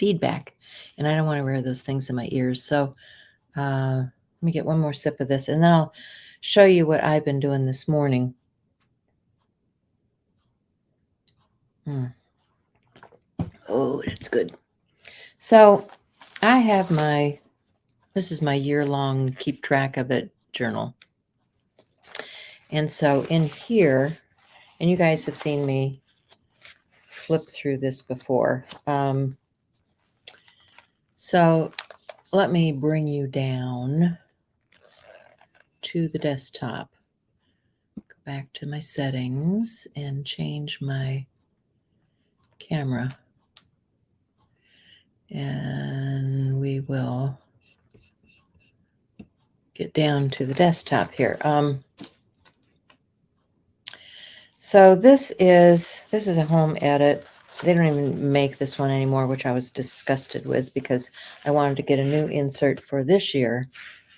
feedback, and I don't want to wear those things in my ears. So let me get one more sip of this, and then I'll show you what I've been doing this morning. Oh, that's good. So I have this is my year-long keep track of it journal. And so in here, and you guys have seen me flip through this before. So let me bring you down to the desktop. Go back to my settings and change my camera. And we will get down to the desktop here. So this is a home edit. They don't even make this one anymore, which I was disgusted with because I wanted to get a new insert for this year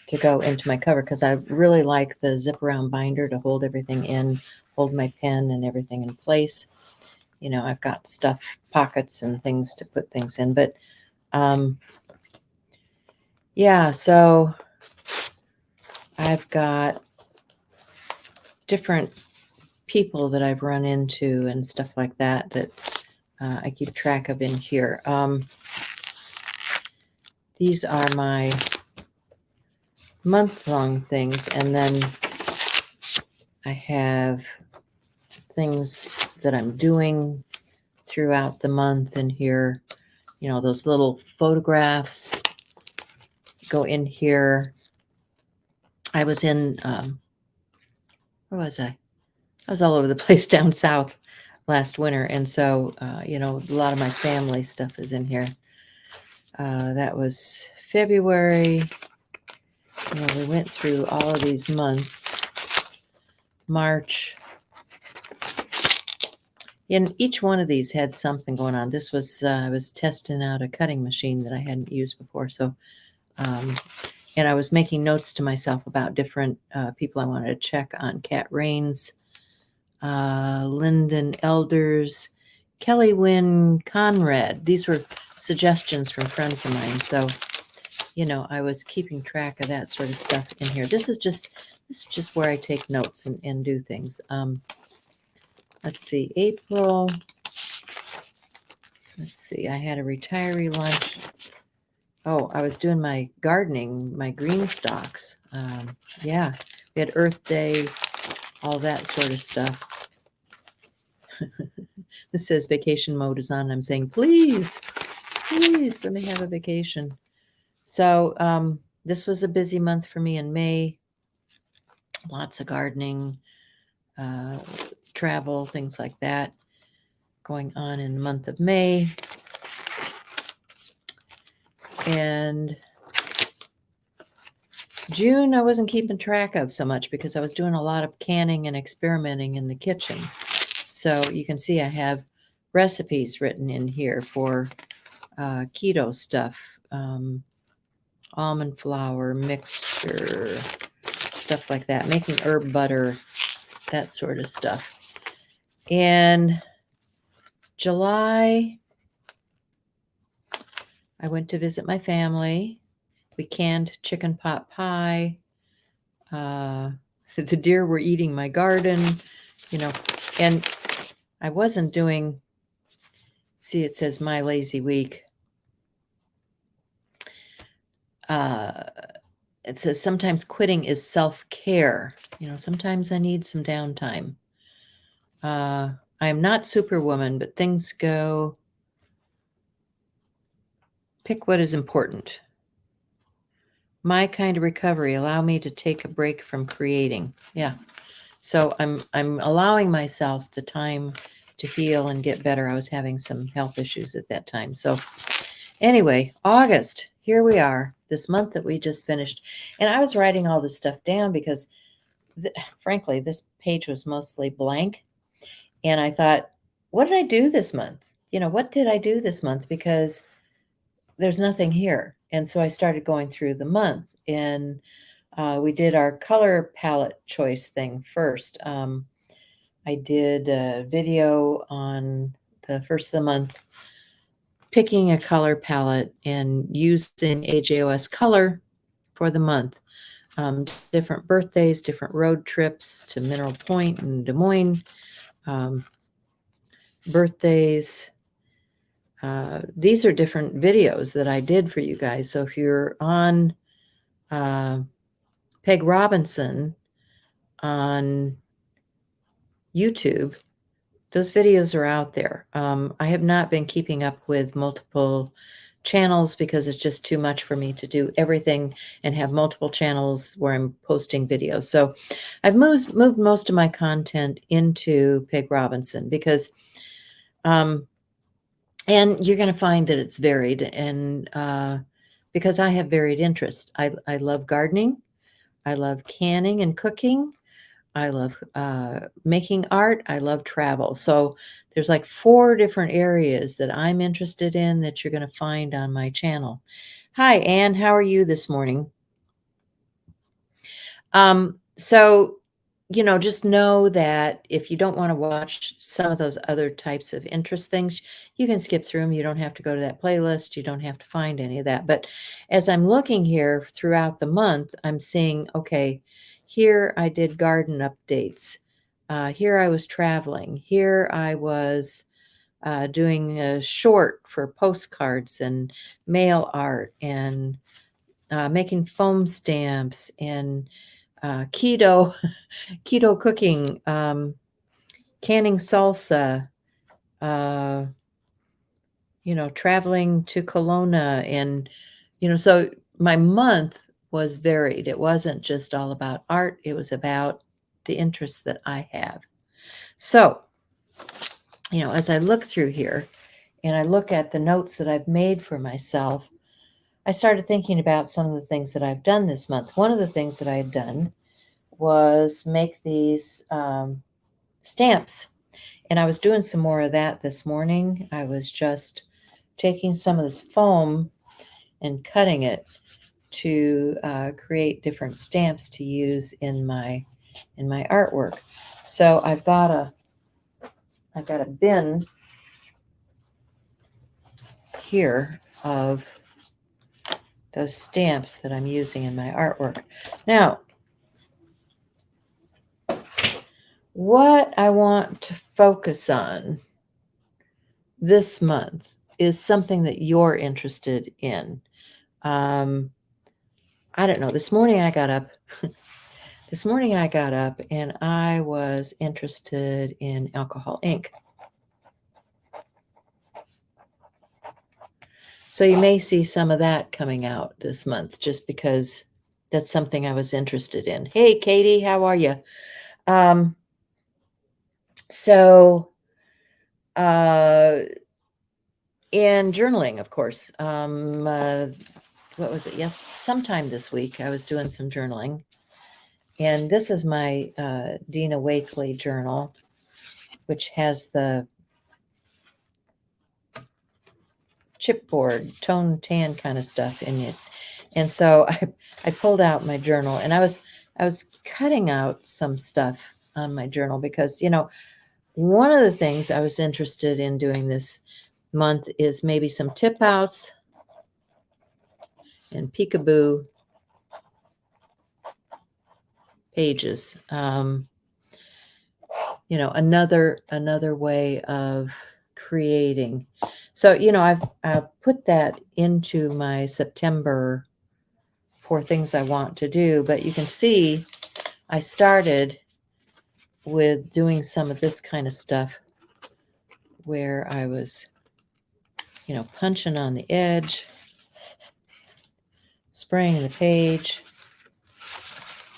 to go into my cover because I really like the zip around binder to hold everything in, hold my pen and everything in place. You know, I've got stuff, pockets and things to put things in, but yeah, so I've got different people that I've run into and stuff like that I keep track of in here. These are my month-long things, and then I have things that I'm doing throughout the month in here. You know, those little photographs go in here. I was in, where was I? I was all over the place down south last winter, and so, you know, a lot of my family stuff is in here. That was February. You know, we went through all of these months. March. And each one of these had something going on. This was, I was testing out a cutting machine that I hadn't used before. So, and I was making notes to myself about different people I wanted to check on. Kat Rains, Lyndon Elders, Kelly Wynn Conrad. These were suggestions from friends of mine. So, you know, I was keeping track of that sort of stuff in here. This is just where I take notes and do things. Let's see, April. Let's see, I had a retiree lunch. Oh, I was doing my gardening, my green stalks. Yeah, we had Earth Day, all that sort of stuff. This says vacation mode is on. I'm saying, please, let me have a vacation. So this was a busy month for me in May. Lots of gardening, travel, things like that going on in the month of May. And June, I wasn't keeping track of so much because I was doing a lot of canning and experimenting in the kitchen. So you can see I have recipes written in here for keto stuff, almond flour mixture, stuff like that, making herb butter, that sort of stuff. In July, I went to visit my family. We canned chicken pot pie. The deer were eating my garden, you know, and I wasn't doing, see, it says my lazy week. It says sometimes quitting is self-care. You know, sometimes I need some downtime. I am not Superwoman, but things go. Pick what is important. My kind of recovery, allow me to take a break from creating. Yeah. So I'm allowing myself the time to heal and get better. I was having some health issues at that time. So anyway, August, here we are, this month that we just finished. And I was writing all this stuff down because, frankly, this page was mostly blank. And I thought, what did I do this month? You know, what did I do this month? Because there's nothing here. And so I started going through the month, and we did our color palette choice thing first. I did a video on the first of the month, picking a color palette and using AJOS color for the month. Different birthdays, different road trips to Mineral Point and Des Moines, birthdays. These are different videos that I did for you guys. So if you're on Peg Robinson on YouTube, those videos are out there. I have not been keeping up with multiple channels because it's just too much for me to do everything and have multiple channels where I'm posting videos. So I've moved most of my content into Peg Robinson because, and you're going to find that it's varied, and because I have varied interests. I love gardening. I love canning and cooking. I love making art. I love travel. So there's like 4 different areas that I'm interested in that you're going to find on my channel. Hi, Anne. How are you this morning? So, just know that if you don't want to watch some of those other types of interest things, you can skip through them. You don't have to go to that playlist. You don't have to find any of that. But as I'm looking here throughout the month, I'm seeing, okay, here I did garden updates. Here I was traveling. Here I was doing a short for postcards and mail art and making foam stamps and keto cooking, canning salsa, uh, traveling to Kelowna, and so my month was varied. It wasn't just all about art. It was about the interests that I have. So, as I look through here and I look at the notes that I've made for myself, I started thinking about some of the things that I've done this month. One of the things that I had done was make these stamps. And I was doing some more of that this morning. I was just taking some of this foam and cutting it to create different stamps to use in my artwork. So I've got a bin here of those stamps that I'm using in my artwork. Now, what I want to focus on this month is something that you're interested in. I don't know. This morning I got up and I was interested in Alcohol Inc. So you may see some of that coming out this month just because that's something I was interested in. Hey, Katie, how are you? So in journaling, of course, what was it? Yes, sometime this week I was doing some journaling. And this is my Dina Wakley journal, which has the chipboard, tone tan kind of stuff in it. And so I pulled out my journal and I was cutting out some stuff on my journal because, one of the things I was interested in doing this month is maybe some tip outs and peekaboo pages. Another way of creating. So, I've put that into my September for things I want to do, but you can see I started with doing some of this kind of stuff where I was, punching on the edge, spraying the page,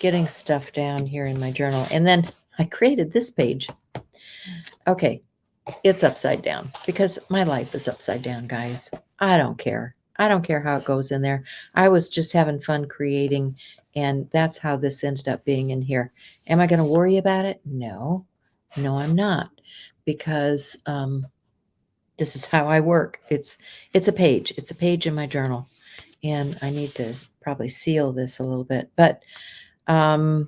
getting stuff down here in my journal. And then I created this page. Okay, it's upside down because my life is upside down, guys. I don't care. I don't care how it goes in there. I was just having fun creating, and that's how this ended up being in here. Am I going to worry about it? No, I'm not, because this is how I work. It's a page. It's a page in my journal, and I need to probably seal this a little bit. But I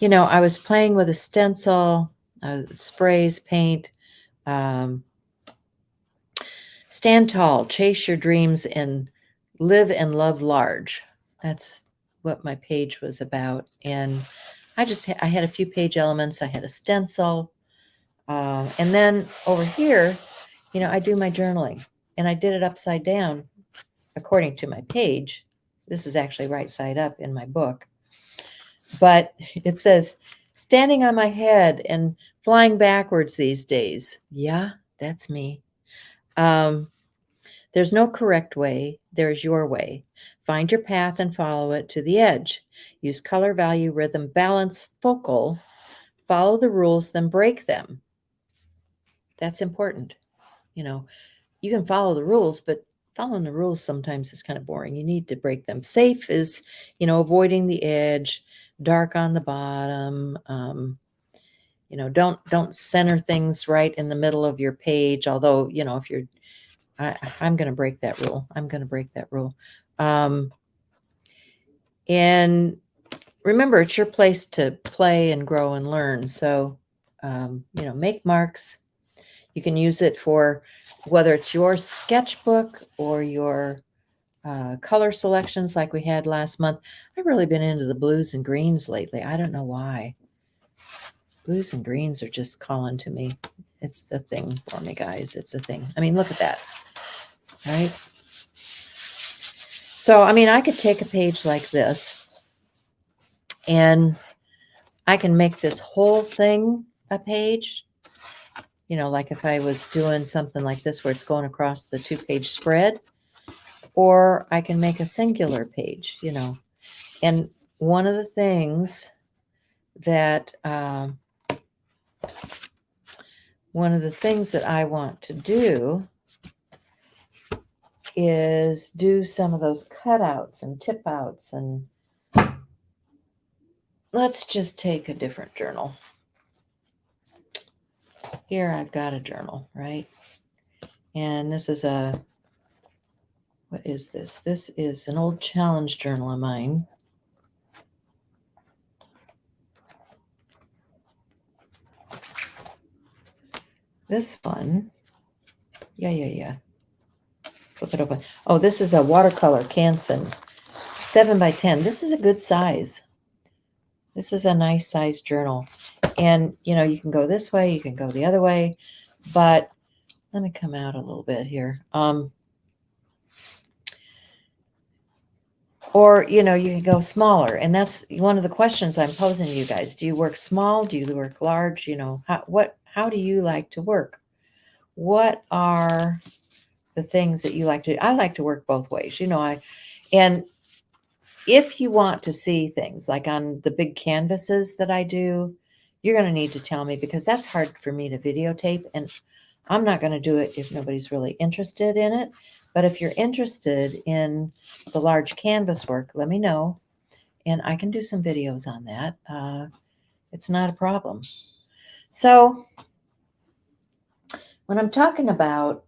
was playing with a stencil, sprays, paint. Stand tall, chase your dreams, and live and love large. That's what my page was about. And I had a few page elements. I had a stencil. And then over here, I do my journaling, and I did it upside down according to my page. This is actually right side up in my book. But it says, standing on my head and flying backwards these days. Yeah, that's me. Um, there's no correct way. There's your way. Find your path and follow it to the edge. Use color, value, rhythm, balance, focal. Follow the rules, then break them. That's important. You can follow the rules, but following the rules sometimes is kind of boring. You need to break them. Safe is, avoiding the edge, dark on the bottom. Don't center things right in the middle of your page. Although, if you're, I'm going to break that rule. I'm going to break that rule. And remember, it's your place to play and grow and learn. So, make marks. You can use it for whether it's your sketchbook or your color selections like we had last month. I've really been into the blues and greens lately. I don't know why. Blues and greens are just calling to me. It's the thing for me, guys. It's a thing. I mean, look at that. Right? So, I could take a page like this and I can make this whole thing a page. Like if I was doing something like this where it's going across the 2-page spread, or I can make a singular page, And one of the things that I want to do is do some of those cutouts and tip outs. And let's just take a different journal. Here I've got a journal, right? And this is what is this? This is an old challenge journal of mine. This one, yeah. Flip it open. Oh, this is a watercolor Canson, 7x10. This is a good size. This is a nice size journal. And, you can go this way, you can go the other way, but let me come out a little bit here. Or, you can go smaller. And that's one of the questions I'm posing to you guys. Do you work small? Do you work large? How do you like to work? What are the things that you like to do? I like to work both ways. And if you want to see things like on the big canvases that I do, you're going to need to tell me, because that's hard for me to videotape. And I'm not going to do it if nobody's really interested in it. But if you're interested in the large canvas work, let me know. And I can do some videos on that. It's not a problem. So when I'm talking about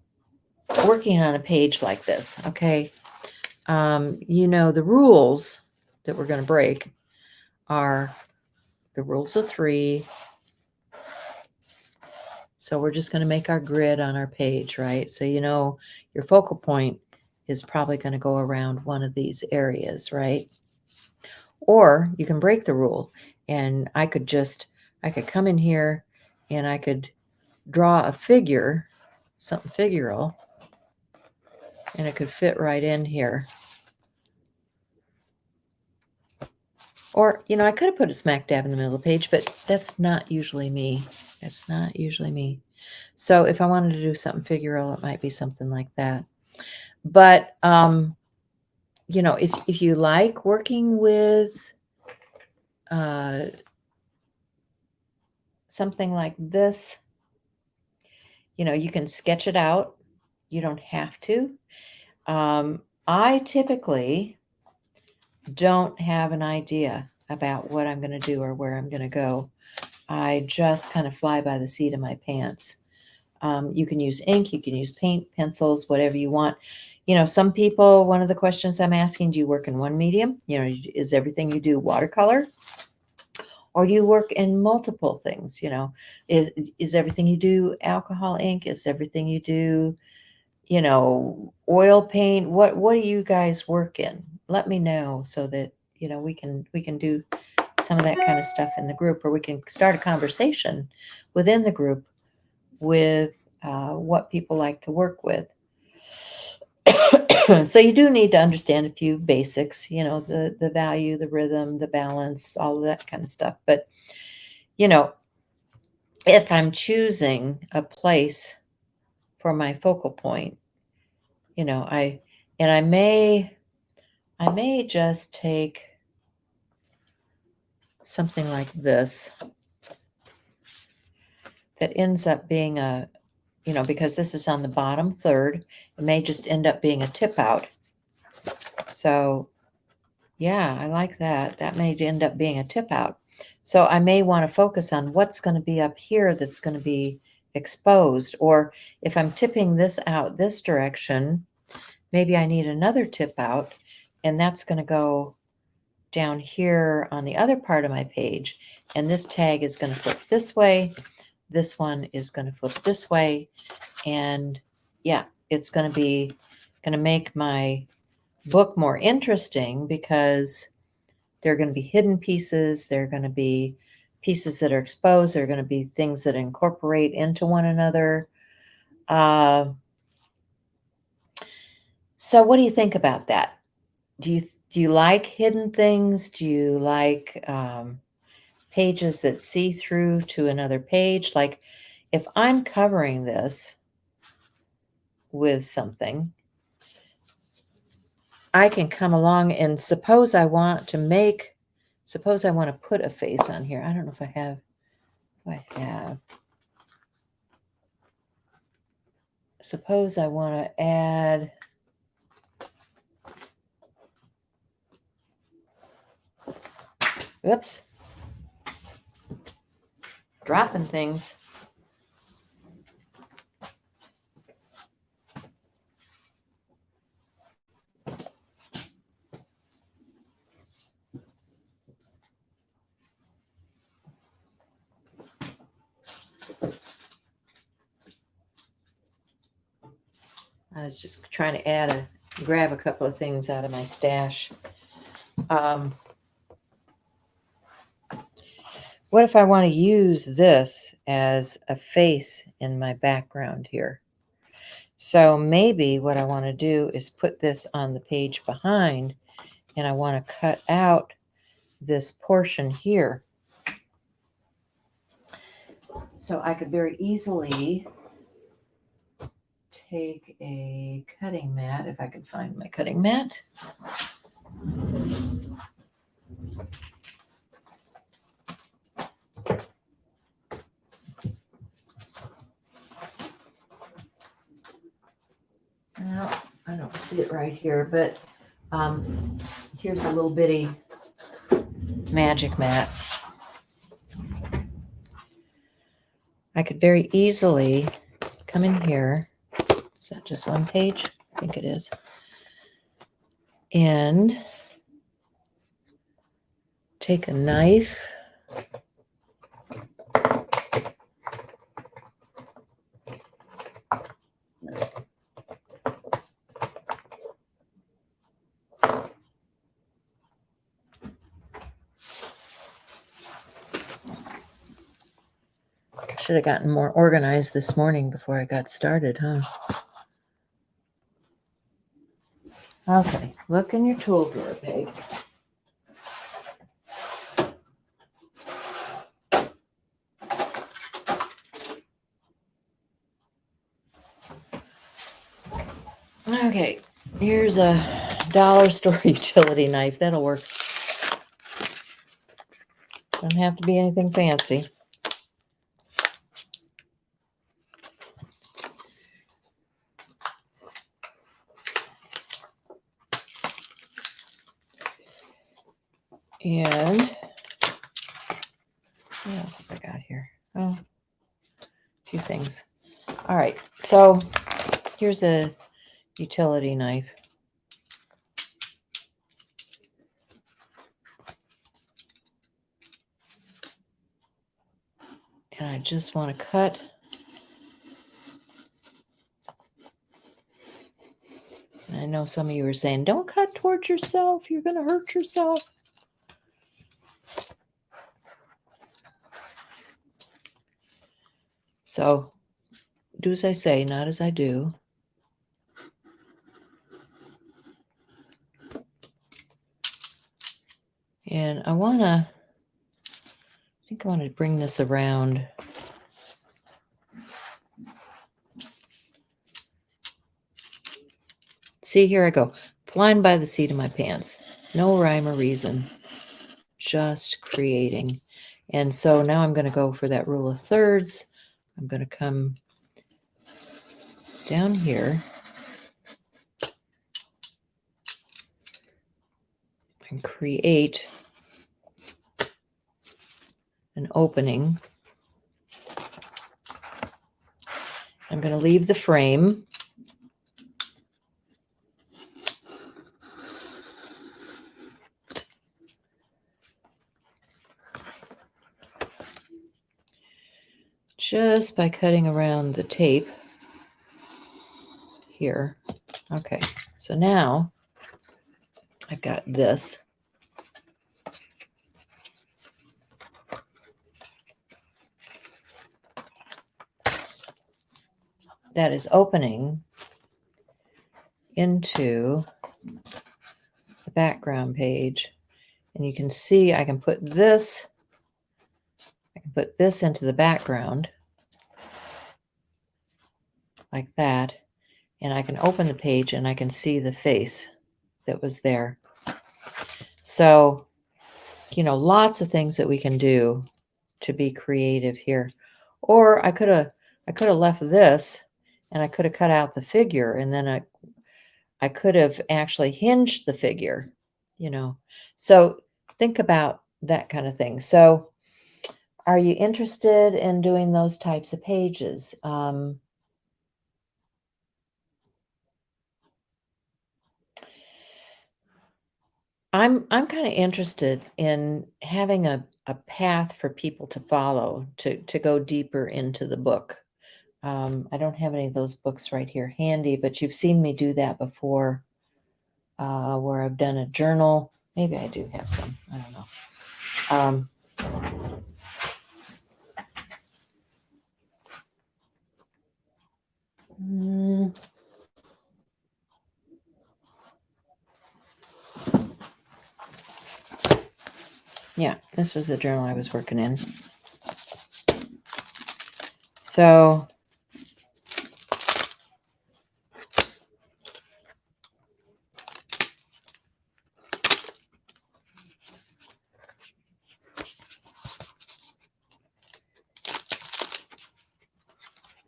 working on a page like this, okay, the rules that we're going to break are the rules of 3. So we're just going to make our grid on our page, right? So your focal point is probably going to go around one of these areas, right? Or you can break the rule, and I could come in here and I could draw a figure, something figural, and it could fit right in here. Or, I could have put it smack dab in the middle of the page, but that's not usually me. That's not usually me. So if I wanted to do something figural, it might be something like that. But, if you like working with something like this, you can sketch it out. You don't have to. I typically don't have an idea about what I'm going to do or where I'm going to go. I just kind of fly by the seat of my pants. You can use ink, you can use paint, pencils, whatever you want. Some people, one of the questions I'm asking, do you work in one medium? Is everything you do watercolor? Or do you work in multiple things? Is everything you do alcohol ink? Is everything you do oil paint. What do you guys work in? Let me know so that, we can do some of that kind of stuff in the group, or we can start a conversation within the group with what people like to work with. So you do need to understand a few basics, the value, the rhythm, the balance, all of that kind of stuff. But, if I'm choosing a place for my focal point, I may just take something like this that ends up being because this is on the bottom third, it may just end up being a tip out. So yeah, I like that. That may end up being a tip out. So I may want to focus on what's going to be up here that's going to be exposed. Or if I'm tipping this out this direction, maybe I need another tip out, and that's going to go down here on the other part of my page. And this tag is going to flip this way. This one is going to flip this way. And yeah, it's going to make my book more interesting, because there are going to be hidden pieces. There are going to be pieces that are exposed. There are going to be things that incorporate into one another. So what do you think about that? Do you like hidden things? Do you like pages that see through to another page? Like if I'm covering this with something, I can come along and suppose I want to put a face on here. I don't know if I have. Suppose I want to add. Oops. Dropping things. I was just trying to grab a couple of things out of my stash. What if I want to use this as a face in my background here? So maybe what I want to do is put this on the page behind, and I want to cut out this portion here. So I could very easily take a cutting mat, if I could find my cutting mat. Well, I don't see it right here, but here's a little bitty magic mat. I could very easily come in here. Is that just one page? I think it is. And take a knife. Should have gotten more organized this morning before I got started, huh? Okay, look in your tool drawer, Peg. Okay, here's a dollar store utility knife. That'll work. Don't have to be anything fancy. And what else have I got here? Oh, a few things. All right, so here's a utility knife. And I just want to cut know some of you are saying, don't cut towards yourself. You're going to hurt yourself. So do as I say, not as I do. And I think I want to bring this around. See, here I go, flying by the seat of my pants. No rhyme or reason, just creating. And so now I'm going to go for that rule of thirds. I'm going to come down here and create an opening. I'm going to leave the frame. Just by cutting around the tape here. Okay, so now I've got this. That is opening into the background page. And you can see I can put this into the background like that. And I can open the page and I can see the face that was there. So, you know, lots of things that we can do to be creative here. Or I could have left this and I could have cut out the figure, and then I could have actually hinged the figure, you know. So think about that kind of thing. So are you interested in doing those types of pages? I'm kind of interested in having a path for people to follow to go deeper into the book. I don't have any of those books right here handy, but you've seen me do that before, where I've done a journal. Maybe I do have some. I don't know. Yeah, this was a journal I was working in. So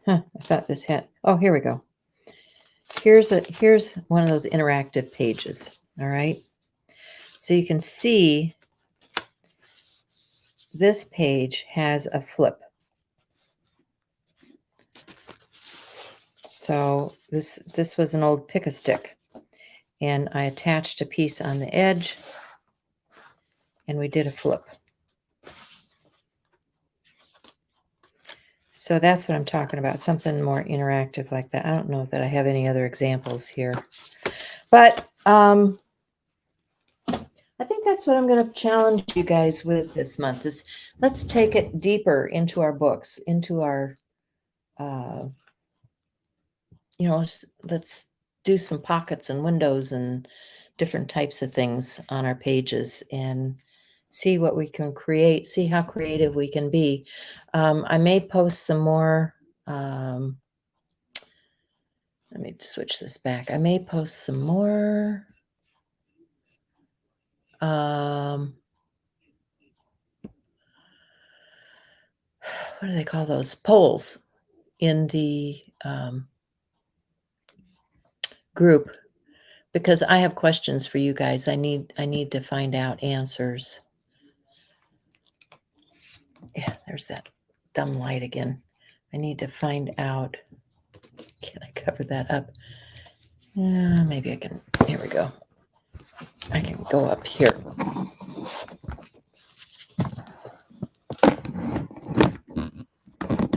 I thought this had, oh, here we go. Here's one of those interactive pages. All right. So you can see this page has a flip. So this was an old pick-a-stick, and I attached a piece on the edge, and we did a flip. So that's what I'm talking about, something more interactive like that. I don't know that I have any other examples here, but I think that's what I'm going to challenge you guys with this month is let's take it deeper into our books, into our, you know, let's do some pockets and windows and different types of things on our pages and see what we can create, see how creative we can be. I may post some more. Let me switch this back. I may post some more. What do they call those? Polls in the group, because I have questions for you guys. I need to find out answers. Yeah, there's that dumb light again. I need to find out. Can I cover that up? Maybe I can. Here we go. I can go up here. And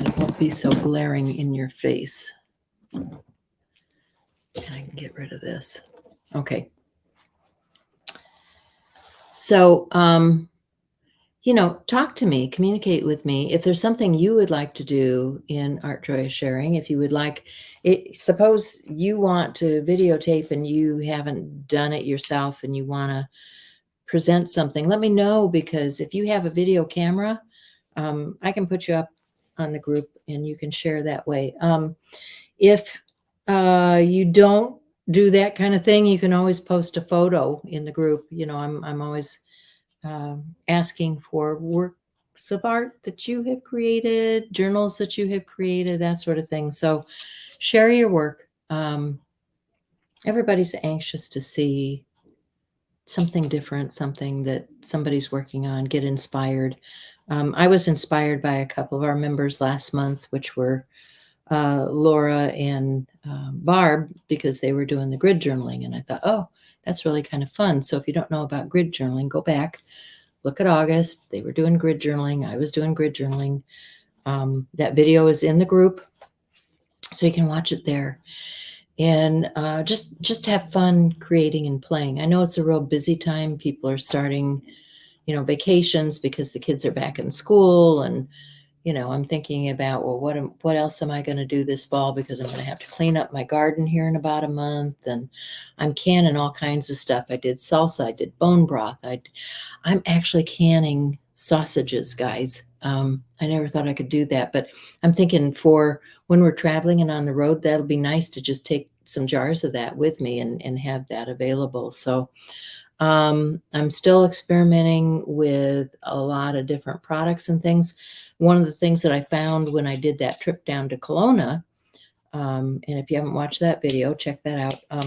it won't be so glaring in your face. And I can get rid of this. Okay. So, talk to me, communicate with me. If there's something you would like to do in Art Joy Sharing, if you would like it, suppose you want to videotape and you haven't done it yourself and you want to present something, let me know, because if you have a video camera, I can put you up on the group and you can share that way. If you don't do that kind of thing, you can always post a photo in the group. I'm always asking for works of art that you have created, journals that you have created, that sort of thing. So share your work. Everybody's anxious to see something different, something that somebody's working on, get inspired. I was inspired by a couple of our members last month, which were Laura and Barb, because they were doing the grid journaling. And I thought, oh, that's really kind of fun. So if you don't know about grid journaling, go back, look at August. They were doing grid journaling. I was doing grid journaling. That video is in the group, so you can watch it there. And just have fun creating and playing. I know it's a real busy time. People are starting, vacations because the kids are back in school, and I'm thinking about, well, what else am I going to do this fall, because I'm going to have to clean up my garden here in about a month, and I'm canning all kinds of stuff. I did salsa, I did bone broth. I'm actually canning sausages, guys. I never thought I could do that, but I'm thinking for when we're traveling and on the road, that'll be nice to just take some jars of that with me and have that available. So I'm still experimenting with a lot of different products and things. One of the things that I found when I did that trip down to Kelowna, and if you haven't watched that video, check that out,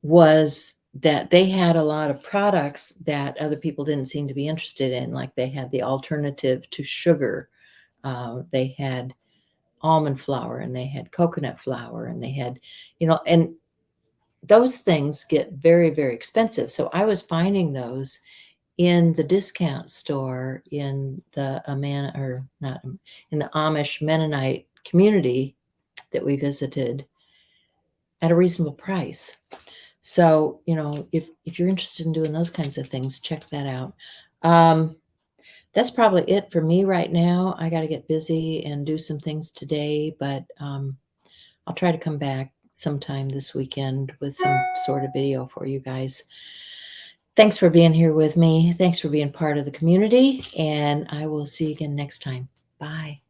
was that they had a lot of products that other people didn't seem to be interested in. Like they had the alternative to sugar. They had almond flour, and they had coconut flour, and they had, and those things get very, very expensive. So I was finding those in the discount store in the in the Amish Mennonite community that we visited at a reasonable price. So, if you're interested in doing those kinds of things, check that out. That's probably it for me right now. I got to get busy and do some things today, but I'll try to come back sometime this weekend with some sort of video for you guys. Thanks for being here with me. Thanks for being part of the community, and I will see you again next time. Bye.